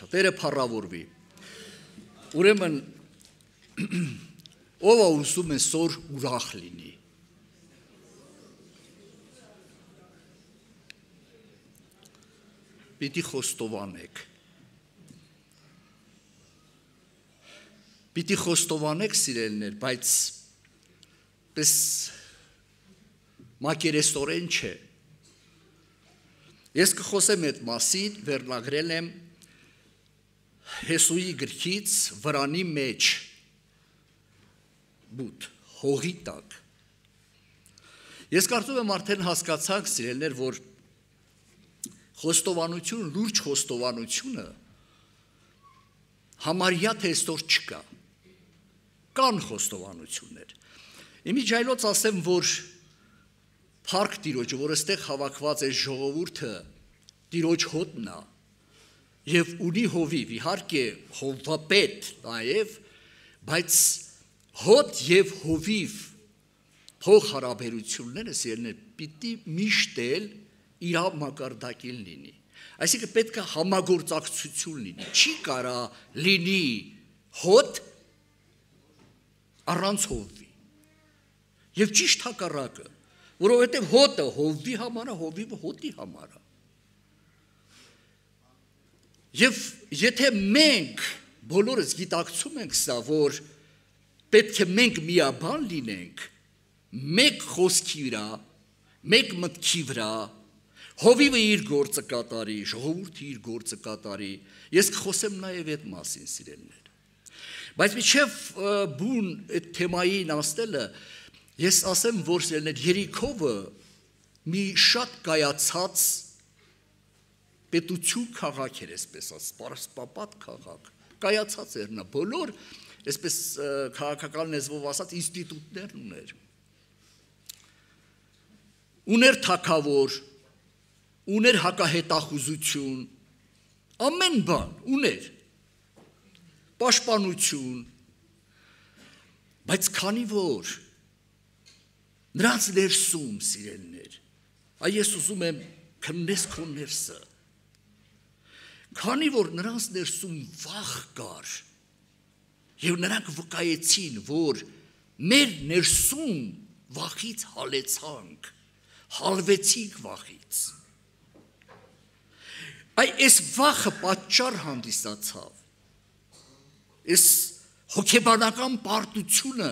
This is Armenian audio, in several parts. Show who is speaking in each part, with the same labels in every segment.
Speaker 1: Տերը փառավորվի։ Ուրեմն ով է ուզում է սոր ուրախ լինի։ Պիտի խոստովանեք։ Պիտի խոստովանեք, սիրելիներ, բայց պես մակերեսորեն չէ։ Ես կխոսեմ այդ մասին, վերնագրել եմ Հեսուի գրքից վրանի մեջ բութ, հողի տակ։ Ես կարծում եմ արդեն հասկացանք, սիրելիներ, որ խոստովանություն, լուրջ խոստովանությունը համարյա թե այսօր չկա։ Կան խոստովանություններ։ Իմիջայլոց ասեմ, որ Փառք Տիրոջը, որ այստեղ հավաքված է ժողովուրդը, Տիրոջ հոտն է, և ունի հովիվ, իհարկե հովվապետ նաև, բայց հոտ և հովիվ փող հարաբերությունները սիրելիներ պիտի միշտ էլ իր մակարդակին լինի։ Այսինքն պետք է համագործակցություն լինի, չի կարա լինի հոտ առանց հովվի։ Եվ ճիշտ հակառակը, որովհետև հոտը հովվի համար է, հովիվը հոտի համար է։ Եվ եթե մենք բոլորս գիտակցում ենք սա, որ պետք է մենք միաբան լինենք, մեկ խոսքի վրա, մեկ մտքի վրա, հովիվը իր գործը կատարի, ժողովուրդը իր գործը կատարի, ես կխոսեմ նաև այդ մասին, սիրելիներ։ Բայց մինչև բուն այդ թեմային անցնելը, ես ասեմ, որ սիրելիներ, Երիքովը մի շատ կայացած պետություն քաղաք էր, այսպես սպարսպապատ քաղաք, կայացած էր նա, բոլոր, այսպես քաղաքական լեզվով ասած, ինստիտուտներ ուներ։ Ուներ թագավոր, ուներ հակահետախուզություն, ամեն բան ուներ, պաշտպանություն, բայց քանի որ նրանց ներսում, սիրելիներ, այս ուզում եմ քննես քո ներսը, քանի որ նրանց ներսում վախ կար, և նրանք վկայեցին, որ մեր ներսում վախից հալեցանք, հալվեցինք վախից։ Այս վախը պատճառ հանդիսացավ, այս հոգեբանական պարտությունը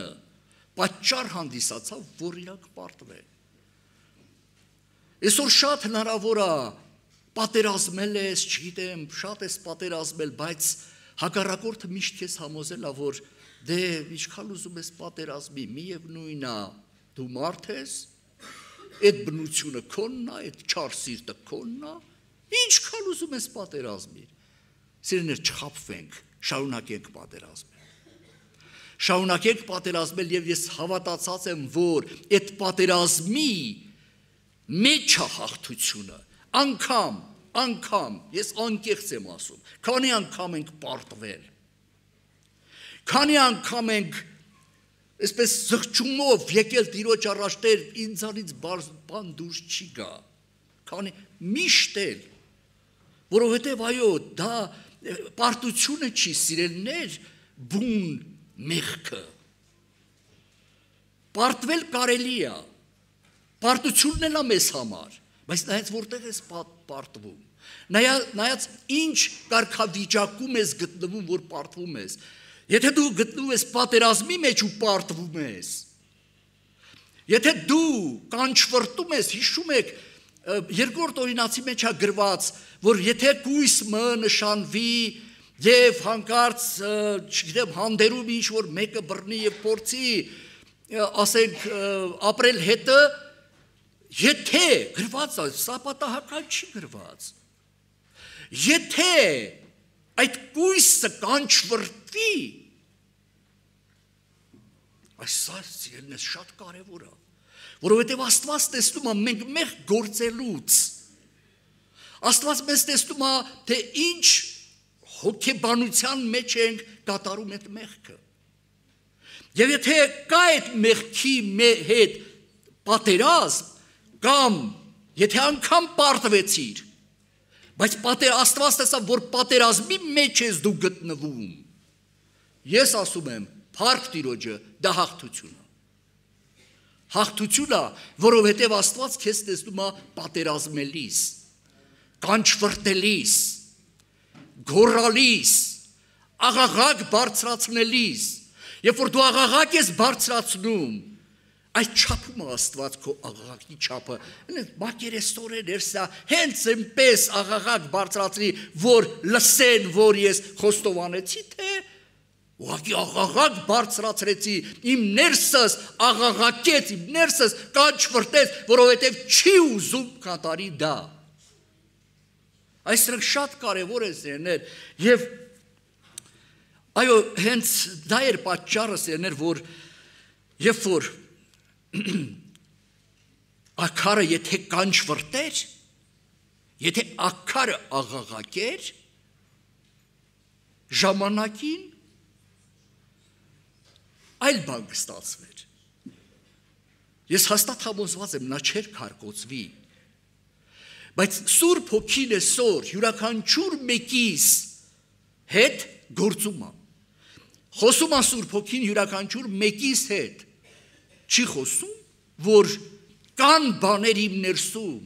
Speaker 1: պատճառ հանդիսացավ, որ իրանք պարտվեն։ Այսօր շատ հնարավոր է պատերազմել ես, չգիտեմ, շատ ես պատերազմել, բայց հակառակորդը միշտ քեզ համոզել է, որ դե ինչքան ուզում ես պատերազմի, միևնույն է, դու մարդ ես, այդ բնությունը քոնն է, այդ չար սիրտը քոնն է, ինչքան ուզում ես պատերազմի։ Սիրելիներ, չխաբվենք, շարունակենք պատերազմել։ Շարունակենք պատերազմել, և ես հավատացած եմ, որ այդ պատերազմի մեջ է հաղթությունը, անգամ, ես անկեղծ եմ ասում, քանի անգամ ենք պարտվել, քանի անգամ ենք այսպես զղջումով եկել Տիրոջ առաջ, Տեր, ինձանից բան դուրս չի գա, քանի միշտ էլ, որովհետև այո, դա պարտությունը չի, սիրելիներ, բուն մեղքը, պարտվել կարելի է, պարտությունն էլ է մեզ համար, բայց նայած որտեղ ես պարտվում, նայած ինչ կարգավիճակում ես գտնվում, որ պարտվում ես, եթե դու գտնվում ես պատերազմի մեջ ու պարտվում ես, եթե դու կանչվրտում ես, հիշում եք, երկրորդ օրինացի մեջ է գրված, որ եթե կույսը նշանվի և հանկարծ, չգիտեմ, հանդերում ինչ-որ մեկը բռնի և փորձի, ասենք, ապրել հետը, եթե գրված է, սա պատահական չի գրված, եթե այդ կույսը կանչվրտվի, այս սիրելիներ շատ կարևոր է, որովհետև Աստված տեսնում է մենք մեղք գործելուց, Աստված մեզ տեսնում է, թե ինչ հոգեբանության մեջ ենք կատարում այդ մեղքը, և եթե կա այդ մեղքի հետ պատերազմ, կամ եթե անգամ պարտվեցիր, Բայց Աստված տեսավ, որ պատերազմի մեջ ես դու գտնվում։ Ես ասում եմ, փառք Տիրոջը, դա հաղթություն է։ Հաղթություն է, որովհետև Աստված քեզ տեսնում է պատերազմելիս, կանչվրտելիս, գոռալիս, աղաղակ բարձրացնելիս, երբ որ դու աղաղակ ես բարձրացնում, այդ չափում է Աստված քո աղաղակի չափը, մակերեսորեն երսա, հենց այնպես աղաղակ բարձրացնի, որ լսեն, որ ես խոստովանեցի, թե ուղղակի աղաղակ բարձրացրեցի, իմ ներսս աղաղակեց, իմ ներսս կանչվրտեց, որովհետև չի ուզում կատարի դա։ Այսինքն շատ կարևոր է սերներ, եւ այո, հենց դա էր պատճառը սերներ, որ երբ որ ակարը եթե կանչվրտեր, եթե ակարը աղաղակեր, ժամանակին այլ բան կստացվեր։ Ես հաստատ համոզված եմ, նա չէր քարկոծվի, բայց Սուրբ Հոգին այսօր յուրաքանչյուր մեկիս հետ գործում է։ Խոսում է Սուրբ Հոգին յուրաքանչյուր մեկիս հետ։ Չի խոսում, որ կան բաներ իմ ներսում,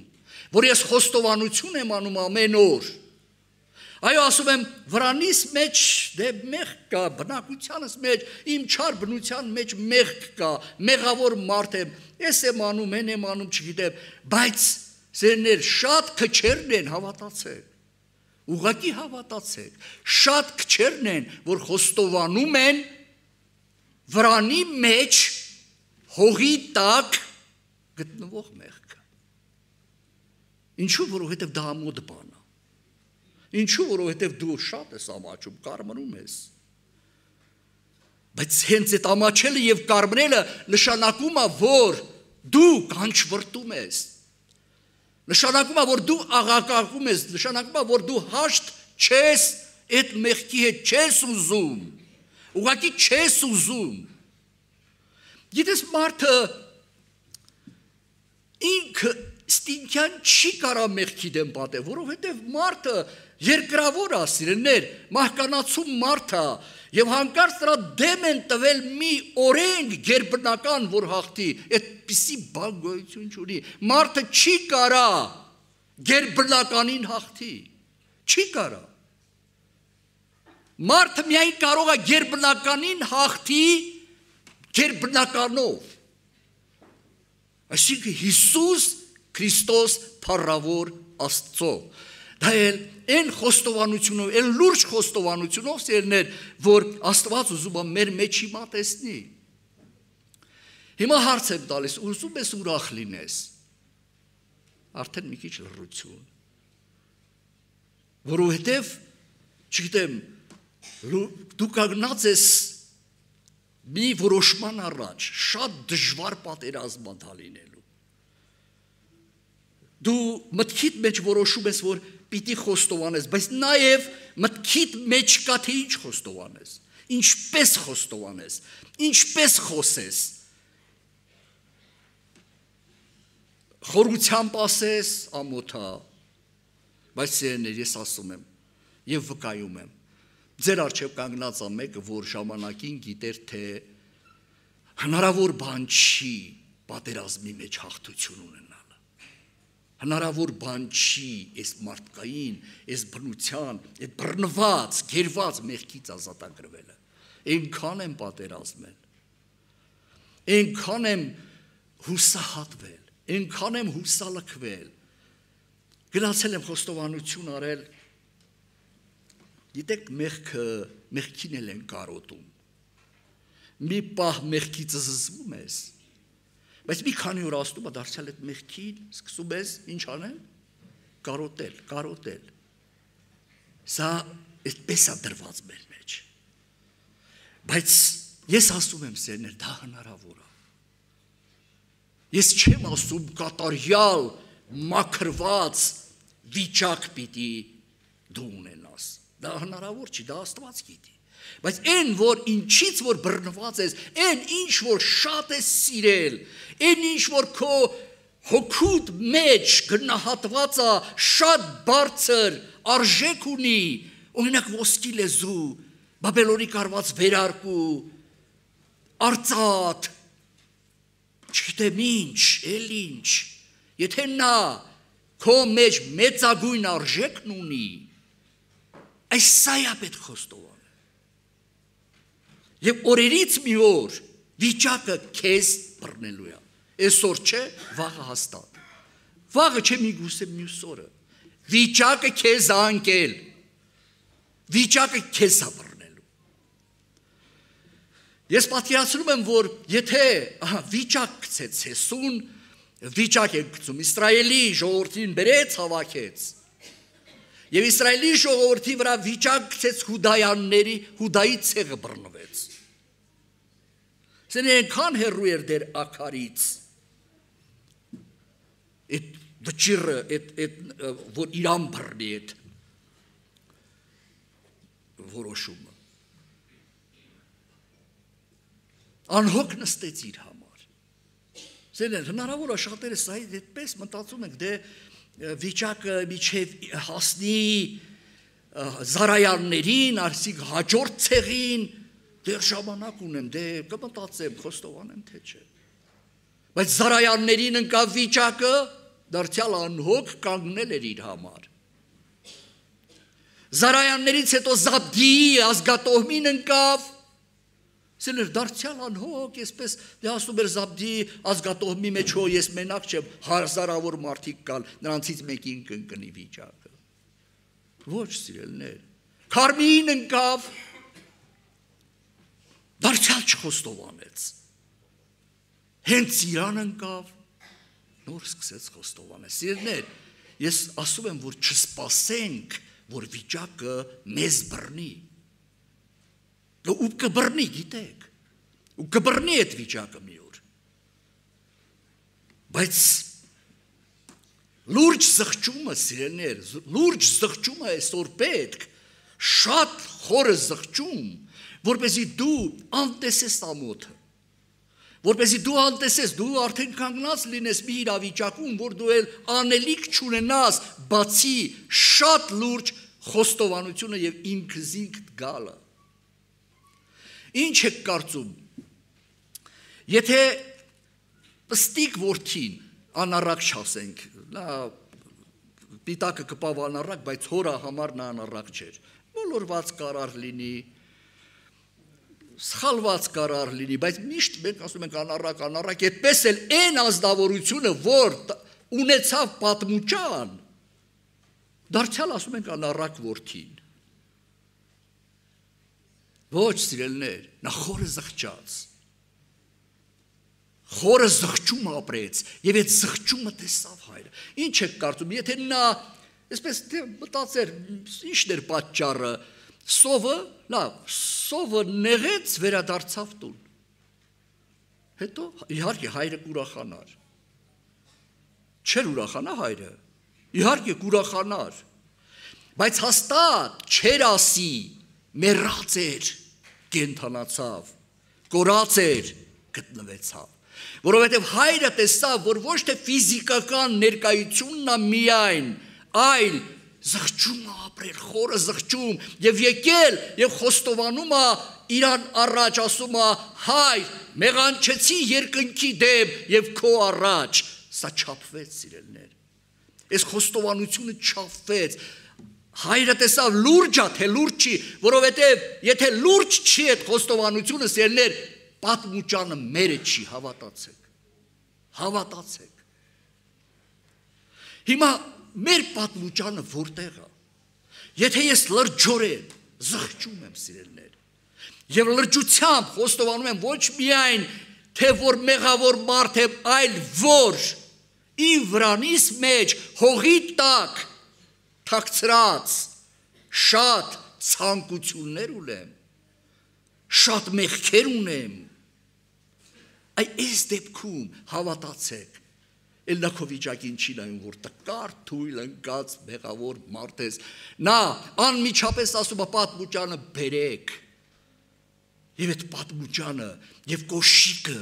Speaker 1: որ ես խոստովանություն եմ անում ամեն օր։ Այո, ասում եմ, վրանիս մեջ դե մեղք կա, բնակությանս մեջ, իմ չար բնության մեջ մեղք կա, մեղավոր մարդ եմ, ես եմ անում, են եմ անում, չգիտեմ, բայց սերներ շատ քչերն են, հավատացեք, ուղղակի հավատացեք, շատ քչերն են, որ խոստովանում են վրանի մեջ հողի տակ գտնվող մեղքը։ Ինչու, որովհետև դա ամոթ բան է։ Ինչու, որովհետև դու շատ ես ամաչում, կարմրում ես։ Բայց հենց այդ ամաչելը եւ կարմրելը նշանակում է, որ դու կանչվրտում ես։ Նշանակում է, որ դու աղաղակում ես, նշանակում է, որ դու հաշտ չես այդ մեղքի հետ, չես ուզում։ Ուղղակի չես ուզում։ Գիտես մարդը ինքը ստինքյան չի կարա մեղքի դեմ պատել, որովհետև մարդը երկրավոր է սիրելիներ, մահկանացու մարդ է, եւ հանկարծ դրա դեմ են տվել մի օրենք գերբնական, որ հաղթի, այդպիսի բան գոյություն չունի, մարդը չի կարա գերբնականին հաղթի, չի կարա, մարդը միայն կարող է գերբնականին հաղթի գերբնականով, այսինքն Հիսուս Քրիստոս փառավոր Աստծո, դա են խոստովանությունով, են լուրջ խոստովանությունով սերներ, որ Աստված ուզում է մեր մեջ հիմա տեսնի, հիմա հարց եմ տալիս, ուզում ես ուրախ լինես, արդեն մի քիչ լռություն, որովհետև, չգիտեմ, դու կանգնած ես մի որոշման առաջ, շատ դժվար պատերազմ լինելու։ Դու մտքիդ մեջ որոշում ես, որ պիտի խոստովանես, բայց նաև մտքիդ մեջ կա, թե ինչ խոստովանես, ինչպես խոստովանես, ինչպես խոսես, խորությամբ ասես, ամոթա, բայց սերներ ես ասում եմ և վկայում եմ, ձեր առջև կանգնած է մեկը, որ ժամանակին գիտեր, թե հնարավոր բան չի պատերազմի մեջ հաղթություն ունենալը, հնարավոր բան չի այս մարդկային, այս բնության, այդ բռնված, գերված մեղքից ազատագրվելը, այնքան եմ պատերազմել, այնքան եմ հուսահատվել, այնքան եմ հուսալքվել, գնացել եմ խոստովանություն արել, գիտեք մեղքին էլ են կարոտում, մի պահ մեղքից զզվում ես, բայց մի քանի օր աստումը դարձյալ այդ մեղքին սկսում ես ինչ անել, կարոտել, սա այդպես է դրված մեր մեջ, բայց ես ասում եմ սերներ, դա հնարավոր է, ես չեմ ասում կատարյալ մաքրված վիճակ պիտի դու ունենաս, դա հնարավոր չի, դա Աստված գիտի, բայց այն, որ ինչից որ բռնված ես, այն ինչ որ շատ ես սիրել, այն ինչ որ քո հոգուտ մեջ գնահատված է շատ բարձր արժեք ունի, օրինակ ոսկի լեզու, բաբելոնի կարված վերարկու, արծաթ, չգիտեմ ինչ, էլ ինչ, եթե նա քո մեջ մեծագույն արժեքն ունի, այս սա է պետք խոստովանել։ Եվ օրերից մի օր վիճակը քեզ բռնելու է։ Այսօր չէ, վաղը հաստատ։ Վաղը չէ միգուցե մյուս օրը։ Վիճակը քեզ անկել։ Վիճակը քեզ է բռնելու։ Ես պատկերացնում եմ, որ եթե վիճակ գցեց Հեսուն, վիճակ է գցում, Իսրայելի ժողովրդին բերեց, հավաքեց։ Եվ Իսրայելի ժողովրդի վրա վիճակ գցեց հուդայանների, հուդայի ցեղը բռնվեց։ Սեն այնքան հեռու էր դեր ակարից։ Այդ վճիրը, որ իրան բռնի այդ որոշումը։ Անհոգ նստեց իր համար։ Սեն հնարավոր է շատերը սա այդպես մտածում ենք, դե վիճակը միջև հասնի զարայաններին, արսիկ հաջորդ ցեղին, դեր ժամանակ ունեմ, դե կմտածեմ, խոստովանեմ, թե չէ։ Բայց զարայաններին ընկավ վիճակը, դարձյալ անհոգ կանգնել էր իր համար։ Զարայաններից հետո Զաբդիի ազգատոհմին ընկավ, սեն էր դարձյալ անհոգ, եսպես դե ասում էր Զաբդիի ազգատոհմի մեջ հո ես մենակ չեմ, հազարավոր մարդիկ կան, նրանցից մեկին կընկնի վիճակը։ Ոչ սիրելներ, Քարմիին ընկավ, դարձյալ չխոստովանեց։ Հենց իրան ընկավ, նոր սկսեց խոստովանել։ Սիրելներ, ես ասում եմ, որ չսպասենք, որ վիճակը մեզ բռնի։ Ու կբռնի, գիտեք։ Ու կբռնի այդ վիճակը մի օր։ Բայց լուրջ զղջումը, սիրելներ, լուրջ զղջումը այսօր պետք, շատ խորը զղջում, որպեսզի դու անտեսես ամոթը։ Որպեսզի դու անտեսես, դու արդեն կանգնած լինես մի իրավիճակում, որ դու էլ անելիք չունենաս, բացի շատ լուրջ խոստովանությունը եւ ինքզինք գալը։ Ինչ եք կարծում, եթե պստիկ որդին անառակ չասենք, նա պիտակը կպավ անառակ, բայց հորը համար նա անառակ չէր, բոլորված կարար լինի, սխալված կարար լինի, բայց միշտ մենք ասում ենք անառակ, այդպես էլ այն ազնվորությունը, որ ունեցավ պատմուճան, դարձյալ ասում ենք անառակ որդին։ Ոչ սիրելներ, նա խորը զղջաց, խորը զղջում ապրեց, և այդ զղջումը տեսավ հայրը։ Ինչ եք կարծում, եթե նա, այսպես մտածեր, ինչն էր պատճառը, սովը նեղեց, վերադարձավ տուն։ Հետո իհարկե հայրը կուրախանար։ Չէր ուրախանա հայրը, իհարկե կուրախանար, բայց հաստատ չեր ասի, մեռած էր, կենթանացավ, կորած էր, գտնվեցավ, որովհետև հայրը տեսավ, որ ոչ թե ֆիզիկական ներկայությունն է միայն, այլ զղջում է ապրել, խորը զղջում, և եկել, և խոստովանում է իրան առաջ, ասում է, հայր, մեղանչեցի երկնքի դեմ և քո առաջ, սա չափվեց սիրելներ, այս խոստովանությունը չափվեց, հայրը տեսավ լուրջ է, թե լուրջ չի, որովհետև եթե լուրջ չի այդ խոստովանությունը սիրելներ, պատմուճանը մերը չի, հավատացեք։ Հիմա մեր պատմուճանը որտեղ է, եթե ես լրջորեն զղջում եմ սիրելներ, և լրջությամբ խոստովանում եմ ոչ միայն, թե որ մեղավոր մարդ եմ, այլ որ իմ վրանիս մեջ հողի տակ թաքցրած շատ ցանկություններ ունեմ, շատ մեղքեր ունեմ, այս դեպքում հավատացեք, էլ նա քո վիճակին չի նայում, որ տկար թույլ ընկած մեղավոր մարդ ես, նա անմիջապես ասում է պատմուճանը բերեք, և այդ պատմուճանը, և կոշիկը,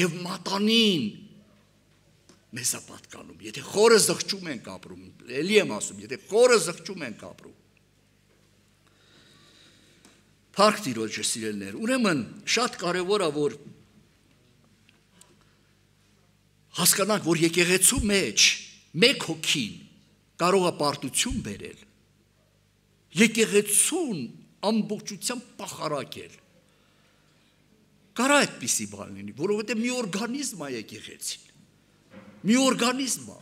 Speaker 1: և մատանին, մեզ է պատկանում, եթե խորը զղջում ենք ապրում, էլի եմ ասում, եթե խորը զղջում ենք ապրում։ Փառք Տիրոջը սիրելիներ, ուրեմն շատ կարևոր է, որ հասկանանք, որ եկեղեցու մեջ մեկ հոգին կարող է պարտություն բերել, եկեղեցուն ամբողջությամբ պախարակել։ Կարա այդպիսի բան լինի, որովհետև մի օրգանիզմ է եկեղեցին, մի օրգանիզմ է,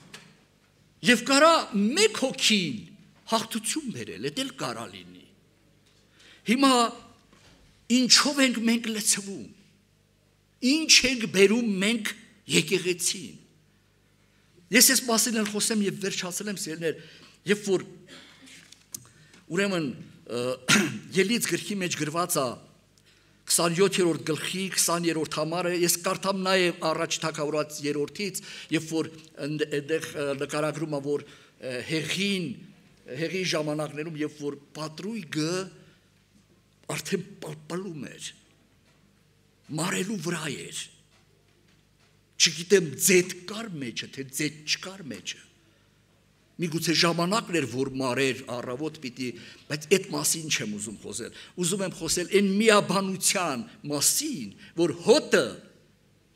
Speaker 1: և կարա մեկ հոգին հաղթություն բերել, էդ էլ կարա լինի։ Հիմա ինչով ենք մենք լցվում, ինչ ենք բերում մենք եկեղեցին։ Ես ես մասին էլ խոսեմ և վերջացել եմ սիրելիներ, երբ որ ուրեմն Ելից գրքի մեջ գրված է 27-րդ գլխի 20-րդ համարը, ես կարդամ նաև առաջ թագավորաց 3-ից, երբ որ այնտեղ նկարագրում է, որ հեղի ժամանակներում, երբ որ պատրույգը արդեն պալպալում էր, մարելու վրա էր, չգիտեմ ձետ կար մեջը, թե ձետ չկար մեջը, միգուցե ժամանակն էր, որ մարեր առավոտ պիտի, բայց այդ մասին չեմ ուզում խոսել, ուզում եմ խոսել այն միաբանության մասին, որ հոտը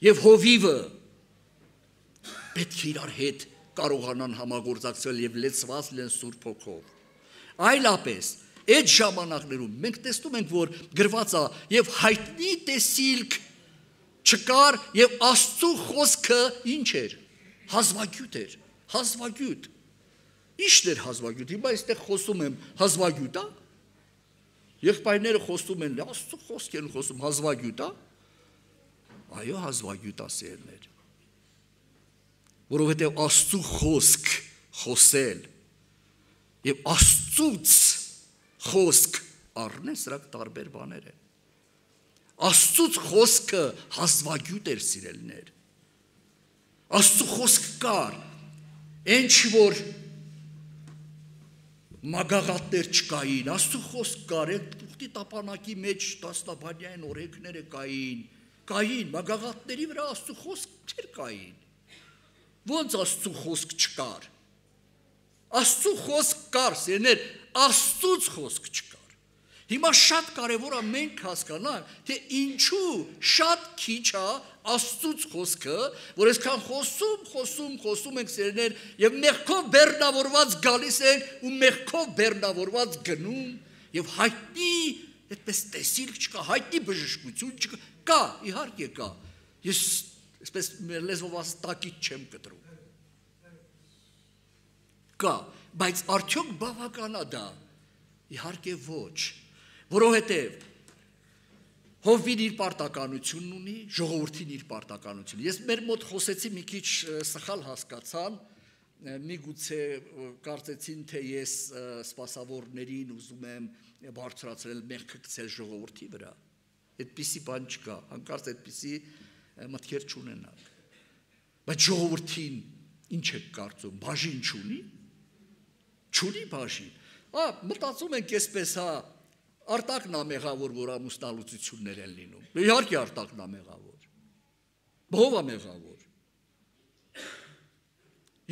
Speaker 1: և հովիվը պետք է իրար հետ կարողանան համագործակցել և լեցված լինեն Սուրբ Հոգով։ Այլապես, այդ ժամանակներում մենք տեսնում ենք, որ գրված է և հայտնի տեսիլք չկար և Աստծու խոսքը ինչ էր, հազվագյուտ էր, հազվագյուտ։ Իշտ էր հազվագյուտ, հիմա այստեղ խոսում եմ հազվագյուտ, եղբայրները խոսում են, Աստծու խոսք են խոսում, հազվագյուտ, այո, հազվագյուտ ասերներ, որովհետև Աստծու խոսք խոսել և Աստծուց խոսք առնել, սրանք տարբեր բաներ են։ Աստծուց խոսքը հազվագյուտ էր սիրելիներ, Աստծու խոսք կար, այն չի որ մագաղատներ չկային, Աստծու խոսք կար, այդ ուխտի տապանակի մեջ դասնաբանյային օրենքները կային, մագաղատների վրա Աստծու խոսք չէր կային, ոնց Աստծու խոսք չկար, Աստծու խոսք կար, սերներ, Աստծուց խոսք չկար, հիմա շատ կարևոր է մենք հասկանանք, թե ինչու շատ քիչ է Աստծուց խոսքը, որ այսքան խոսում ենք սերներ, և մեղքով բեռնավորված գալիս ենք ու մեղքով բեռնավորված գնում, և հայտնի, այդպես տեսիլք չկա, հայտնի բժշկություն չկա, կա, իհարկե կա, ես այսպես մեր լեզվով ասած տակից չեմ կտրում, կա, բայց արդյոք բավական է դա, իհարկե ոչ, որովհետև Հովվին իր պարտականությունն ունի, ժողովրդին իր պարտականություն։ Ես մեր մոտ խոսեցի մի քիչ սխալ հասկացան, միգուցե կարծեցին, թե ես սպասավորներին ուզում եմ բարձրացնել մեղքը գցել ժողովրդի վրա։ Այդպիսի բան չկա, հանկարծ այդպիսի մտքեր չունենանք։ Բայց ժողովրդին ինչ եք կարծում, բաժին չունի։ Չունի բաժին։ Մտածում ենք այսպես, Արտակն է մեղավոր, որ ամուսնալուծություններ են լինում, իհարկե արտակն է մեղավոր, ով է մեղավոր,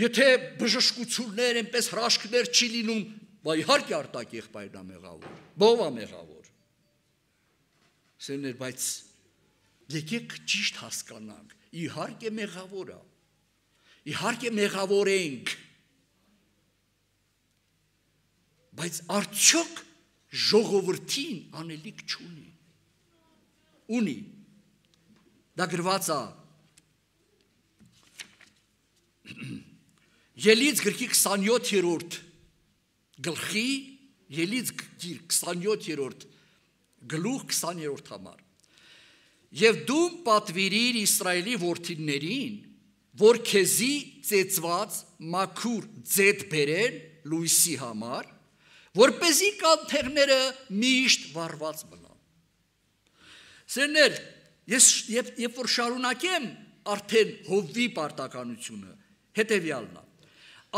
Speaker 1: եթե բժշկություններ, այնպես հրաշքներ չի լինում, իհարկե արտակ եղբայրն է մեղավոր, ով է մեղավոր, սերներ, բայց եկեք ճիշտ հասկանանք, իհարկե մեղավոր է, իհարկե մեղավոր ենք, բայց արդյոք ժողովրդին անելիք չունի, ունի, դա գրված է, Ելից գրքի 27-րդ գլխի, Ելից գիր 27-րդ գլուխ 20-րդ համար, և դու պատվիրիր Իսրայելի որդիներին, որ քեզի ծեծված մաքուր ձետ բերեն լույսի համար, որպեսզի կանթեղները միշտ վառված մնան։ Սերներ, ես երբ որ շարունակեմ արդեն Հովվի պարտականությունը, հետևյալն է։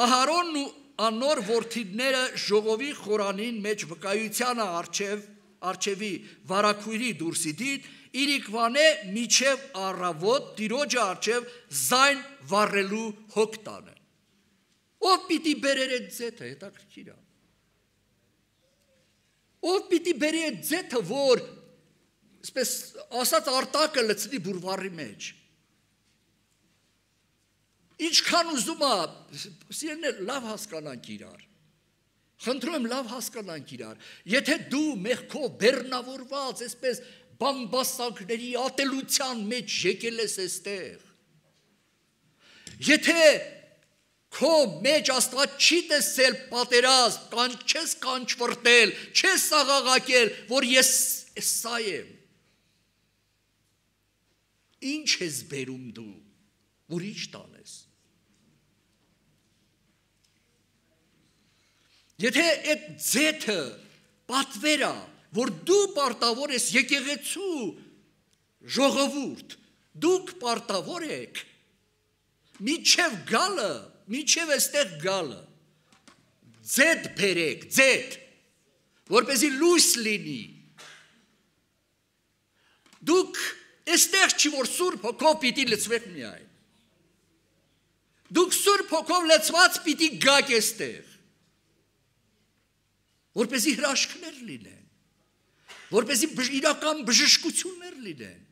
Speaker 1: Ահարոնն ու անոր որդիները ժողովի խորանին մեջ վկայությանը առջև արջևի վարակույրի դուրսի դին, իրիկվանե միջև առավոտ տիրոջը արջև զայն վառելու հոգ տանը։ Ով պիտի բերեր այդ ձեթը, հետաքրքիր է։ Ով պիտի բերի այդ ձեթը, որ այսպես ասած արտակը լցնի բուրվարի մեջ։ Ինչքան ուզում է, սիրելիներ, լավ հասկանանք իրար։ Խնդրում եմ լավ հասկանանք իրար։ Եթե դու մեղքով բեռնավորված, այսպես բամբասանքների ատելության մեջ եկել ես այստեղ, եթե քո մեջ Աստված չի տեսել պատերազմ, չես կանչվրտել, չես աղաղակել, որ ես սա եմ, ինչ ես բերում դու, որ ինչ տանես։ Եթե այդ ձեթը պատվերա, որ դու պարտավոր ես եկեղեցու ժողովուրդ, դուք պարտավոր եք, միջև գալը, միջև էստեղ գալը, ձեթ բերեք, ձեթ, որպեսզի լույս լինի, դուք էստեղ չի, որ Սուրբ Հոգով պիտի լցվեք միայն, դուք Սուրբ Հոգով լցված պիտի գաք էստեղ, որպեսզի հրաշքներ լինեն, որպեսզի իրական բժշկություններ լինեն,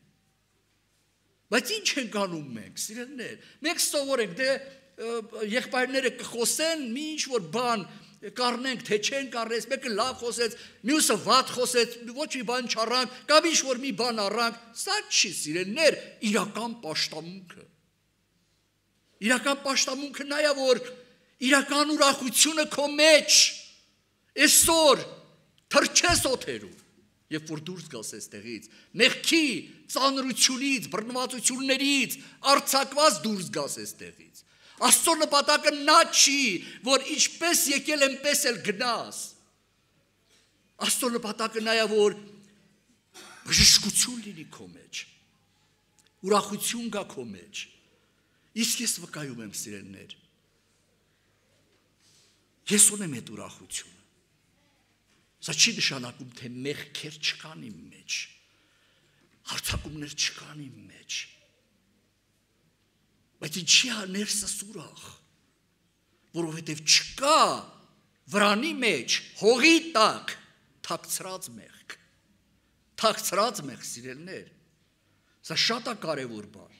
Speaker 1: բայց ինչ ենք անում մենք, սիրելիներ, մենք սովորենք, դե եղբայրները կխոսեն, մի ինչ-որ բան կառնենք, թե չեն կառնես, մեկը լավ խոսեց, մյուսը վատ խոսեց, ոչ մի բան չառանք, կամ ինչ-որ մի բան առանք, սա չի, սիրելիներ, իրական պաշտամունքը։ Իրական պաշտամունքը նա է, որ իրական ուրախությունը քո մեջ այսօր թրջես օթերում, երբ որ դուրս գաս այստեղից, մեղքի ծանրությունից, բռնվածություններից, արձակված դուրս գաս այստեղից։ Աստծո նպատակը նա չի, որ ինչպես եկել այնպես էլ գնաս։ Աստծո նպատակը նա է, որ բժշկություն լինի քո մեջ, ուրախություն գա քո մեջ։ Իսկ ես վկայում եմ, սիրելիներ, ես ունեմ այդ ուրախությունը։ Սա չի նշանակում, թե մեղքեր չկան իմ մեջ, հարձակումներ չկան իմ մեջ, բայց ինչի է ներսս ուրախ, որովհետև չկա վրանի մեջ հողի տակ թաքցրած մեղք, սիրելիներ, սա շատ է կարևոր բան,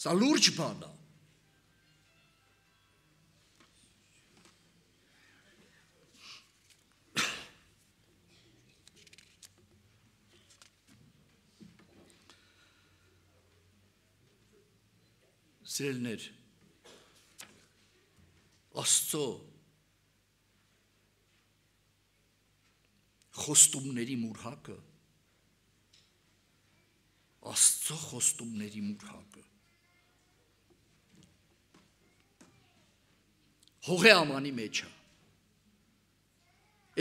Speaker 1: սա լուրջ բան է։ Սիրելիներ, Աստծո խոստումների մուրհակը, Հողե ամանի մեջ է,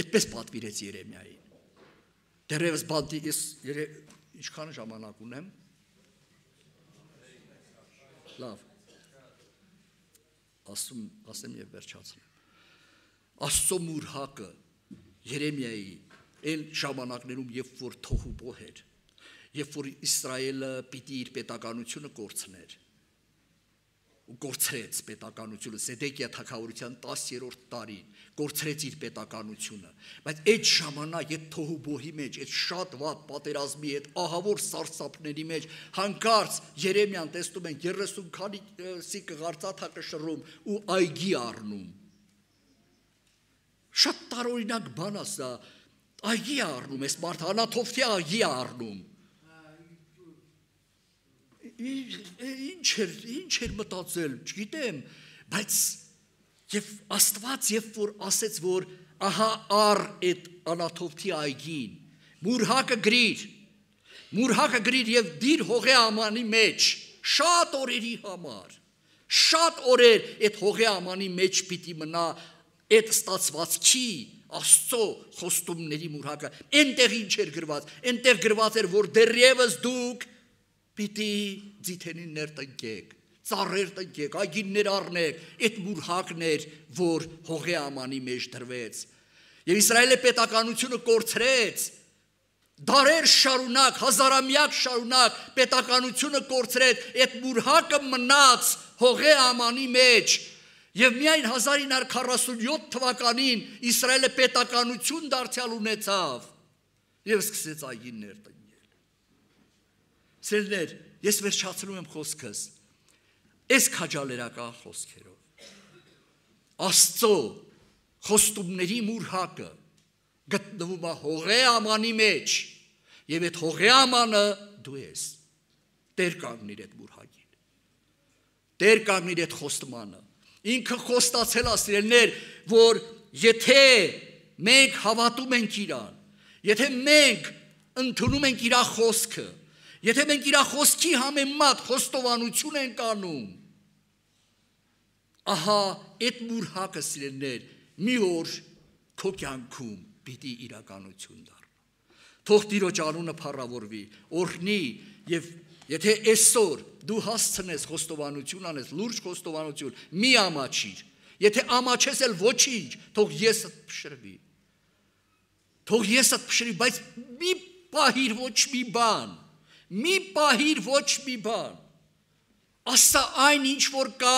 Speaker 1: այդպես պատվիրեց Երեմիային, դեռևս բանտի, ես ինչքան ժամանակ ունեմ, լավ, ասեմ և վերջացնեմ, Աստծո մուրհակը Երեմիայի էլ ժամանակներում, երբ որ թոհուբոհ էր, երբ որ Իսրայելը պիտի իր պետականությունը կորցներ, ու կորցրեց պետականությունը, Սեդեկիա թագավորության 10-րդ տարին, կորցրեց իր պետականությունը, բայց այդ ժամանակ, այդ թոհուբոհի մեջ, այդ շատ վատ պատերազմի, այդ ահավոր սարսափների մեջ, հանկարծ Երեմիան տեսնում են 30 քանիսի կղարծաթ շռում ու այգի առնում, շատ տարօրինակ բան է սա, այգի առնում, այս մարդը Անաթոֆթի այգի առնում, ինչ էր մտածել, չգիտեմ, բայց և Աստված երբ որ ասեց, որ ահա առ այդ Անաթոֆթի այգին, մուրհակը գրիր և դիր հողե ամանի մեջ, շատ օրերի համար, շատ օրեր այդ հողե ամանի մեջ պիտի մնա այդ ստացվածքի Աստծո խոստումների մուրհակը, այնտեղ ինչ էր գրված, այնտեղ գրված էր, որ դեռևս դուք պիտի ձիթենիներ տնկեք, ծառեր տնկեք, այգիներ առնեք, այդ մուրհակն էր, որ հողե ամանի մեջ դրվեց։ Եվ Իսրայելը պետականությունը կորցրեց, դարեր շարունակ, հազարամյակ շարունակ պետականությունը կորցրեց, այդ մուրհակը մնաց հողե ամանի մեջ, և միայն 1947 թվականին Իսրայելը պետականություն դարձյալ ունեցավ, և սկսեց այգիներ տնել։ Սիրելիներ, ես վերջացնում եմ խոսքս, այս քաջալերական խոսքերով, Աստծո խոստումների մուրհակը գտնվում է հողե ամանի մեջ, և այդ հողե ամանը դու ես, Տեր կանգնիր այդ մուրհակին, Տեր կանգնիր այդ խոստմանը, ինքը խոստացել է սիրելիներ, որ եթե մենք հավատում ենք իրան, եթե մենք ընդունում ենք իր խոսքը, եթե մենք իր խոսքի համեմատ խոստովանություն ենք անում, ահա այդ մուրհակը սիրելիներ մի օր քո կյանքում պիտի իրականություն դառնա։ Թող Տիրոջ անունը փառավորվի, օրհնի, եւ եթե այսօր դու հասցնես խոստովանություն անես, լուրջ խոստովանություն, մի ամաչիր, եթե ամաչես էլ ոչինչ, թող եսդ փշրվի, թող եսդ փշրվի, բայց մի պահիր ոչ մի բան, մի պահիր ոչ մի բան, ասա այն ինչ որ կա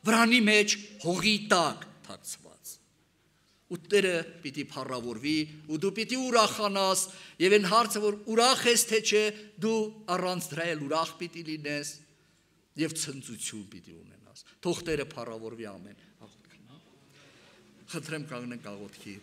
Speaker 1: վրանի մեջ հողի տակ թաքցված, ու Տերը պիտի փառավորվի, ու դու պիտի ուրախանաս, եւ այն հարցը որ ուրախ ես թե չէ, դու առանց դրա էլ ուրախ պիտի լինես եւ ցնծություն պիտի ունենաս։ Թող Տերը փառավորվի, ամեն։ Խնդրեմ կանգնենք աղոթքի։